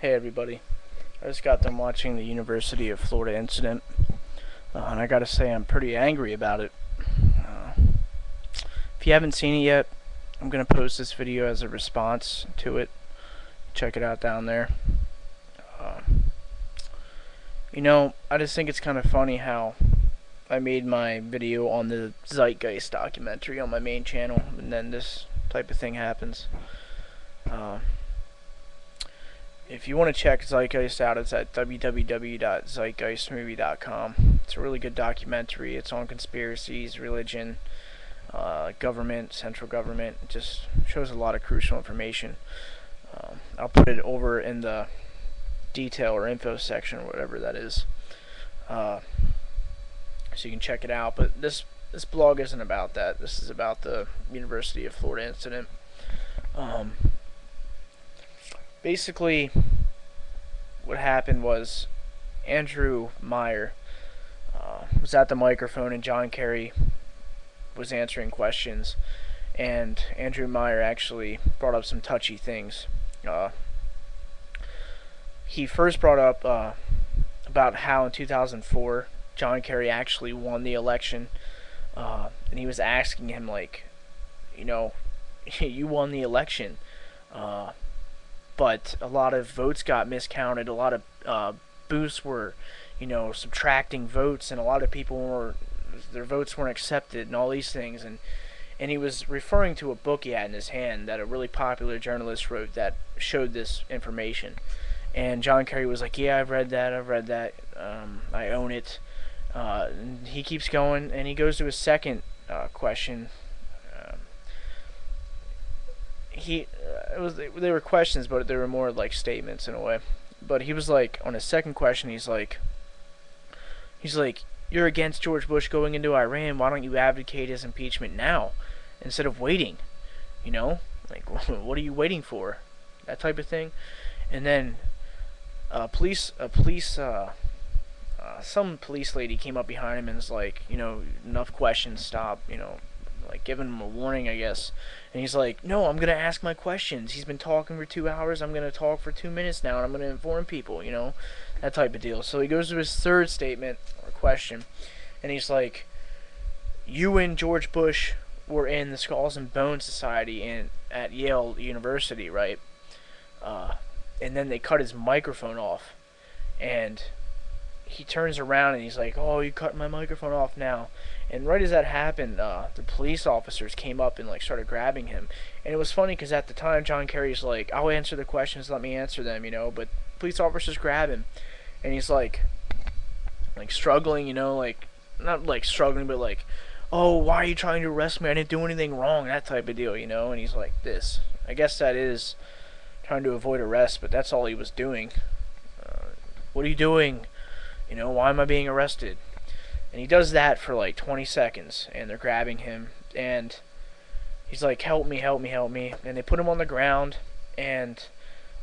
Hey everybody, I just got done watching the University of Florida incident, and I gotta say I'm pretty angry about it. Uh, if you haven't seen it yet, I'm gonna post this video as a response to it. Check it out down there. Uh, I just think it's kind of funny how I made my video on the Zeitgeist documentary on my main channel, and then this type of thing happens. Uh, If you want to check Zeitgeist out, it's at www.zeitgeistmovie.com. It's a really good documentary. It's on conspiracies, religion, government, central government. It just shows a lot of crucial information. I'll put it over in the detail or info section or whatever that is, so you can check it out. But this blog isn't about that. This is about the University of Florida incident. Basically, what happened was Andrew Meyer was at the microphone and John Kerry was answering questions, and Andrew Meyer actually brought up some touchy things. He first brought up about how in 2004 John Kerry actually won the election, and he was asking him, like, you won the election, but a lot of votes got miscounted. A lot of booths were, subtracting votes, and a lot of people their votes weren't accepted, and all these things. And he was referring to a book he had in his hand that a really popular journalist wrote that showed this information. And John Kerry was like, "Yeah, I've read that. I own it." And he keeps going, and he goes to his second question. They were questions, but they were more like statements in a way. But he was like, on his second question, he's like, "You're against George Bush going into Iran. Why don't you advocate his impeachment now instead of waiting? Like, what are you waiting for?" That type of thing. And then some police lady came up behind him and was like, "Enough questions, stop," like giving him a warning, I guess. And he's like, "No, I'm gonna ask my questions. He's been talking for 2 hours. I'm gonna talk for 2 minutes now, and I'm gonna inform people." That type of deal. So he goes to his third statement or question, and he's like, "You and George Bush were in the Skulls and Bones Society at Yale University, right?" And then they cut his microphone off, and he turns around and he's like, "Oh, you cut my microphone off now." And right as that happened, the police officers came up and like started grabbing him. And it was funny because at the time John Kerry's like, "I'll answer the questions, let me answer them," but police officers grab him, and he's like struggling, like not like struggling, but like, "Oh, why are you trying to arrest me? I didn't do anything wrong," that type of deal, And he's like this. I guess that is trying to avoid arrest, but that's all he was doing. What are you doing? Why am I being arrested? And he does that for like 20 seconds, and they're grabbing him, and he's like, "Help me, help me, help me." And they put him on the ground, and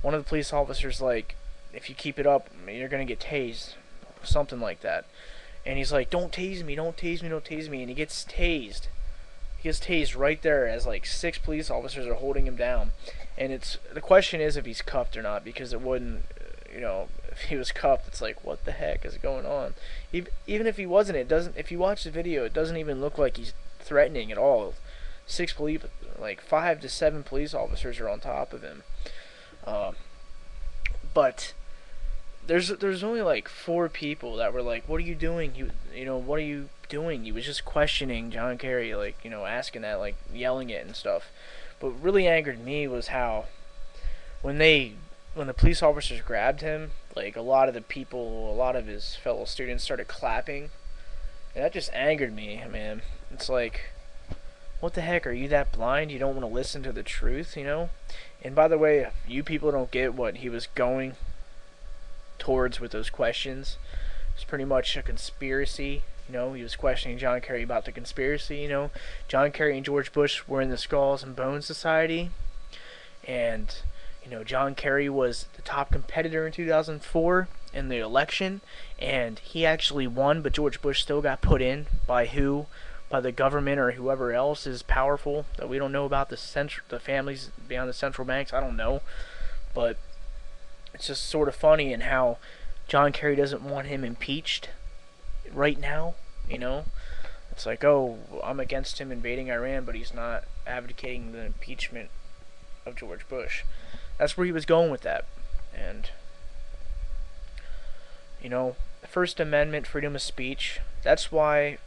one of the police officers like, "If you keep it up, you're gonna get tased," something like that. And he's like, "Don't tase me, don't tase me, don't tase me." And he gets tased. He gets tased right there as like 6 police officers are holding him down. And the question is if he's cuffed or not, because it wouldn't, if he was cuffed, it's like, what the heck is going on? Even if he wasn't, it doesn't. If you watch the video, it doesn't even look like he's threatening at all. 6 police, like 5 to 7 police officers are on top of him. But there's only like 4 people that were like, "What are you doing? What are you doing?" He was just questioning John Kerry, like, asking that, like yelling it and stuff. But what really angered me was how when the police officers grabbed him, like a lot of his fellow students started clapping, and that just angered me, man. It's like, what the heck, are you that blind? You don't want to listen to the truth, And by the way, if you people don't get what he was going towards with those questions, it's pretty much a conspiracy. He was questioning John Kerry about the conspiracy. John Kerry and George Bush were in the Skulls and Bones Society, and John Kerry was the top competitor in 2004 in the election, and he actually won, but George Bush still got put in by the government or whoever else is powerful that we don't know about, the families behind the central banks. I don't know, but it's just sort of funny in how John Kerry doesn't want him impeached right now. You know, it's like, oh, I'm against him invading Iran, but he's not advocating the impeachment of George Bush. That's where he was going with that. And, you know, First Amendment, freedom of speech, that's why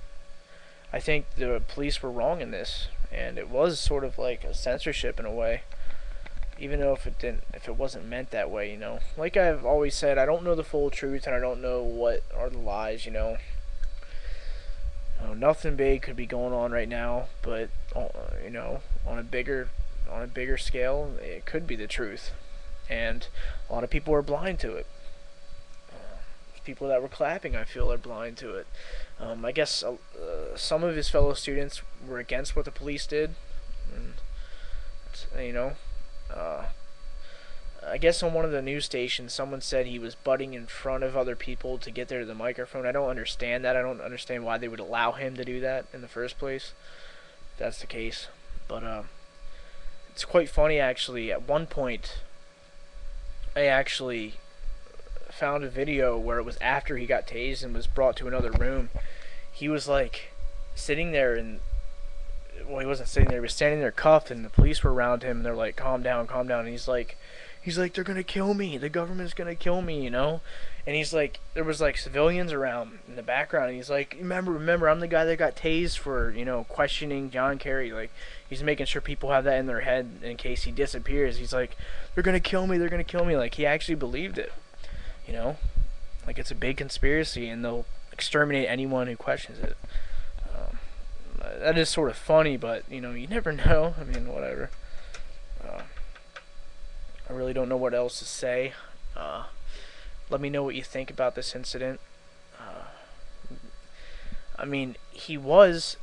I think the police were wrong in this. And it was sort of like a censorship in a way. Even though if it wasn't meant that way, you know. Like I've always said, I don't know the full truth and I don't know what are the lies, you know. Nothing big could be going on right now, but you know, on a bigger scale, it could be the truth, and a lot of people are blind to it. People that were clapping, I feel, are blind to it. I guess some of his fellow students were against what the police did, and you know, I guess on one of the news stations, someone said he was butting in front of other people to get there to the microphone. I don't understand that. I don't understand why they would allow him to do that in the first place. If that's the case, but it's quite funny actually. At one point, I actually found a video where it was after he got tased and was brought to another room. He was like sitting there and well, he wasn't sitting there. He was standing there cuffed, and the police were around him. And they're like, "Calm down, calm down." And he's like, "They're gonna kill me. The government's gonna kill me," you know. And he's like, there was like civilians around in the background. And he's like, remember, I'm the guy that got tased for, you know, questioning John Kerry. Like, he's making sure people have that in their head in case he disappears. He's like, "They're gonna kill me. They're gonna kill me." Like, he actually believed it, you know. Like, it's a big conspiracy, and they'll exterminate anyone who questions it. That is sort of funny, but, you know, you never know. I mean, whatever. I really don't know what else to say. Let me know what you think about this incident. I mean, he could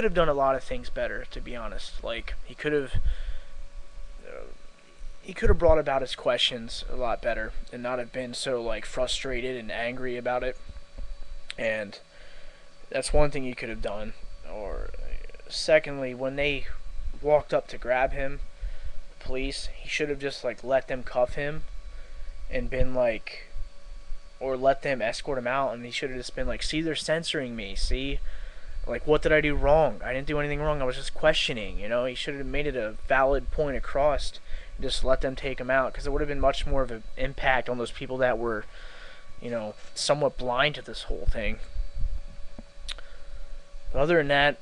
have done a lot of things better, to be honest. Like, he could have brought about his questions a lot better and not have been so, like, frustrated and angry about it. And that's one thing he could have done. Or, secondly, when they walked up to grab him, the police, he should have just, like, let them cuff him and been like, or let them escort him out, and he should have just been like, "See, they're censoring me, see? Like, what did I do wrong? I didn't do anything wrong, I was just questioning," you know? He should have made it a valid point across and just let them take him out, because it would have been much more of an impact on those people that were, you know, somewhat blind to this whole thing. But other than that,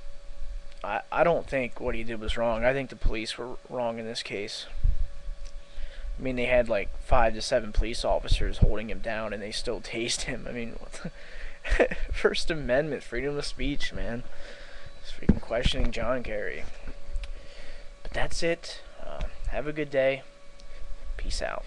I don't think what he did was wrong. I think the police were wrong in this case. I mean, they had like 5 to 7 police officers holding him down, and they still tased him. I mean, what the First Amendment, freedom of speech, man. Just freaking questioning John Kerry. But that's it. Have a good day. Peace out.